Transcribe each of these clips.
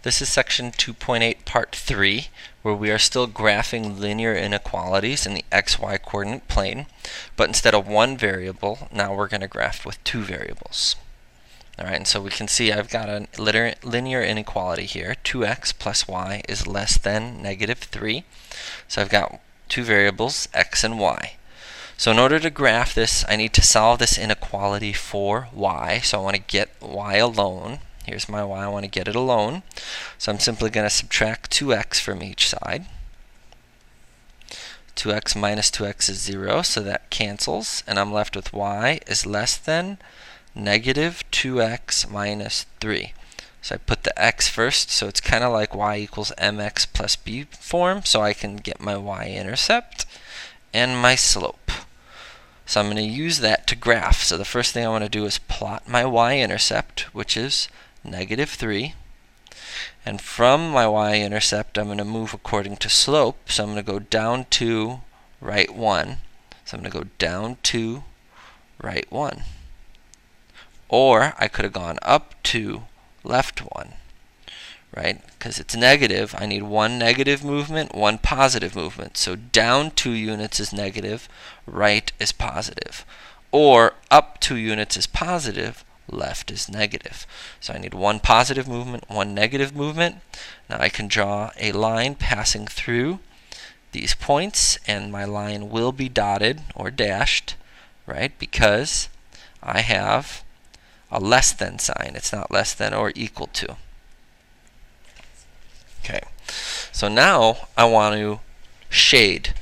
This is section 2.8 part 3, where we are still graphing linear inequalities in the xy coordinate plane, but instead of one variable, now we're going to graph with two variables. Alright, and so we can see I've got a linear inequality here. 2x plus y is less than negative 3. So I've got two variables, x and y. So in order to graph this, I need to solve this inequality for y. So I want to get y alone. Here's my y, I want to get it alone. So I'm simply going to subtract 2x from each side. 2x minus 2x is 0, so that cancels. And I'm left with y is less than negative 2x minus 3. So I put the x first, so it's kind of like y equals mx plus b form, so I can get my y-intercept and my slope. So I'm going to use that to graph. So the first thing I want to do is plot my y-intercept, which is negative 3. And from my y-intercept, I'm going to move according to slope. So I'm going to go down 2, right 1. So I'm going to go down 2, right 1. Or I could have gone up 2, left 1. Right? Because it's negative, I need one negative movement, one positive movement. So down 2 units is negative, right is positive. Or up 2 units is positive, left is negative. So I need one positive movement, one negative movement. Now I can draw a line passing through these points, and my line will be dotted or dashed, right? Because I have a less than sign. It's not less than or equal to. Okay, so now I want to shade.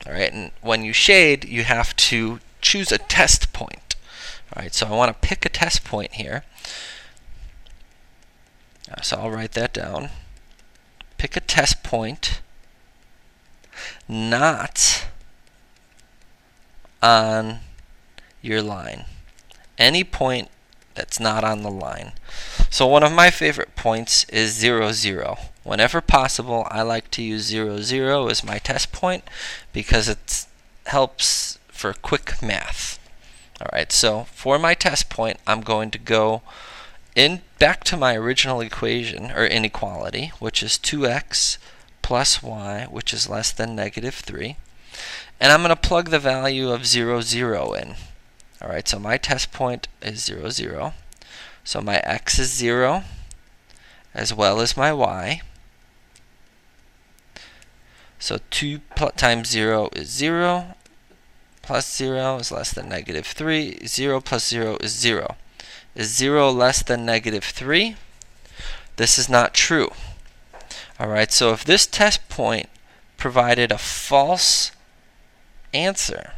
All right, and when you shade, you have to choose a test point. All right, so I want to pick a test point here. So I'll write that down. Pick a test point not on your line. Any point that's not on the line. So one of my favorite points is 0, 0. Whenever possible, I like to use 0, 0 as my test point because it helps for quick math. Alright, so for my test point, I'm going to go back to my original equation, or inequality, which is 2x plus y, which is less than negative 3. And I'm going to plug the value of 0, 0 in. Alright, so my test point is 0, 0. So my x is 0, as well as my y. So 2 times 0 is 0, plus 0 is less than negative 3. 0 plus 0 is 0. Is 0 less than negative 3? This is not true. Alright, so if this test point provided a false answer,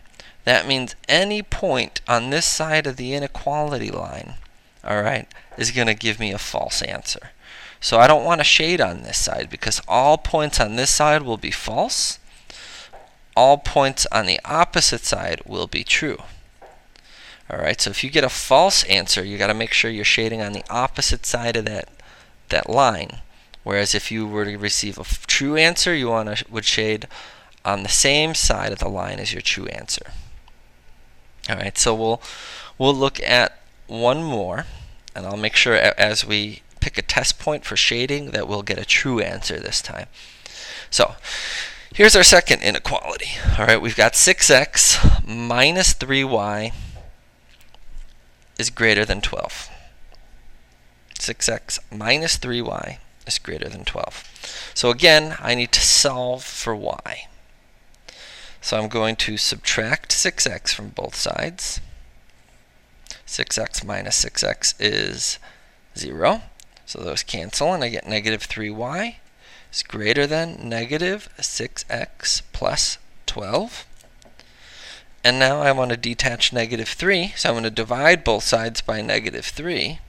that means any point on this side of the inequality line, alright, is going to give me a false answer. So I don't want to shade on this side because all points on this side will be false. All points on the opposite side will be true. Alright, so if you get a false answer, you got to make sure you're shading on the opposite side of that line. Whereas if you were to receive a true answer, you would shade on the same side of the line as your true answer. Alright, so we'll look at one more, and I'll make sure as we pick a test point for shading that we'll get a true answer this time. So here's our second inequality. Alright, we've got 6x minus 3y is greater than 12. 6x minus 3y is greater than 12. So again, I need to solve for y. So I'm going to subtract 6x from both sides. 6x minus 6x is 0. So those cancel, and I get negative 3y is greater than negative 6x plus 12. And now I want to detach negative 3, so I'm going to divide both sides by negative 3.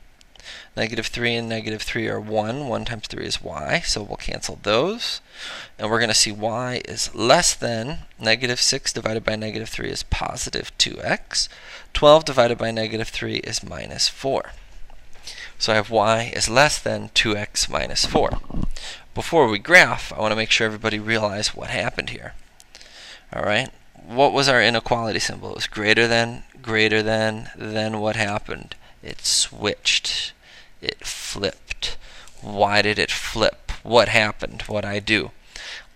Negative 3 and negative 3 are 1. 1 times 3 is y, so we'll cancel those. And we're going to see y is less than negative 6 divided by negative 3 is positive 2x. 12 divided by negative 3 is minus 4. So I have y is less than 2x minus 4. Before we graph, I want to make sure everybody realize what happened here. Alright, what was our inequality symbol? It was greater than, then what happened? It switched. It flipped. Why did it flip? What happened? What'd I do?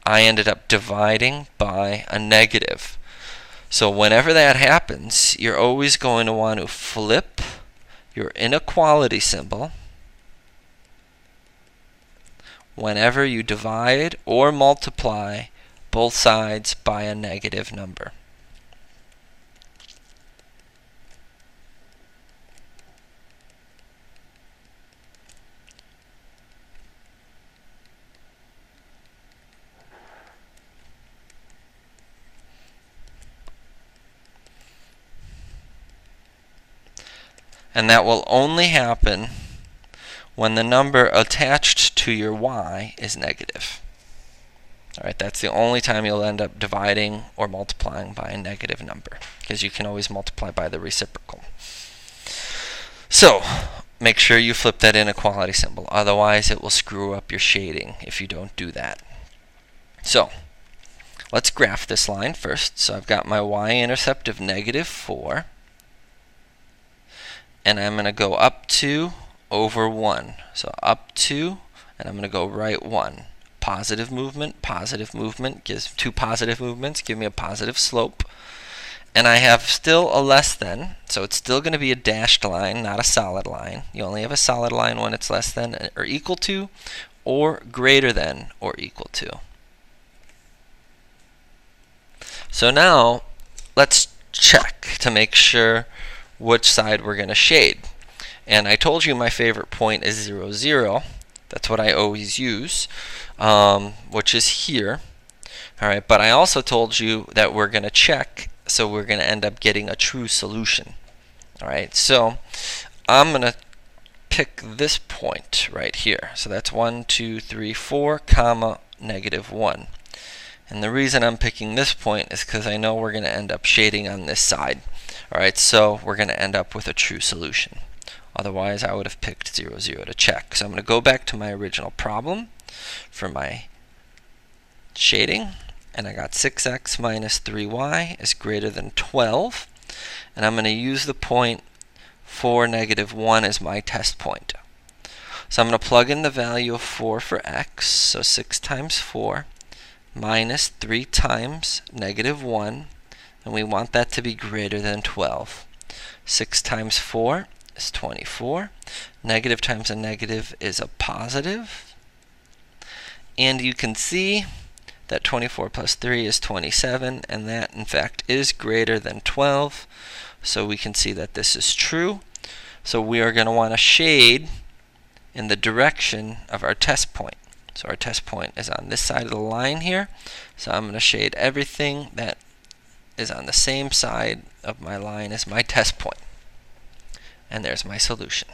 I ended up dividing by a negative. So whenever that happens, you're always going to want to flip your inequality symbol whenever you divide or multiply both sides by a negative number. And that will only happen when the number attached to your y is negative. Alright, that's the only time you'll end up dividing or multiplying by a negative number, because you can always multiply by the reciprocal. So, make sure you flip that inequality symbol, otherwise it will screw up your shading if you don't do that. So, let's graph this line first. So I've got my y-intercept of -4, and I'm going to go up 2 over 1. So up 2, and I'm going to go right 1. Positive movement gives 2 positive movements, give me a positive slope. And I have still a less than, so it's still going to be a dashed line, not a solid line. You only have a solid line when it's less than or equal to, or greater than or equal to. So now, let's check to make sure which side we're going to shade. And I told you my favorite point is 0, 0. That's what I always use, which is here. Alright, but I also told you that we're going to check, so we're going to end up getting a true solution. Alright, so I'm going to pick this point right here. So that's 1, 2, 3, 4, comma, -1. And the reason I'm picking this point is because I know we're going to end up shading on this side. Alright, so we're going to end up with a true solution. Otherwise, I would have picked 0, 0 to check. So I'm going to go back to my original problem for my shading. And I got 6x minus 3y is greater than 12. And I'm going to use the point 4, -1 as my test point. So I'm going to plug in the value of 4 for x. So 6 times 4 minus 3 times -1. And we want that to be greater than 12. 6 times 4 is 24. Negative times a negative is a positive. And you can see that 24 plus 3 is 27, and that in fact is greater than 12. So we can see that this is true. So we are going to want to shade in the direction of our test point. So our test point is on this side of the line here. So I'm going to shade everything that is on the same side of my line as my test point. And there's my solution.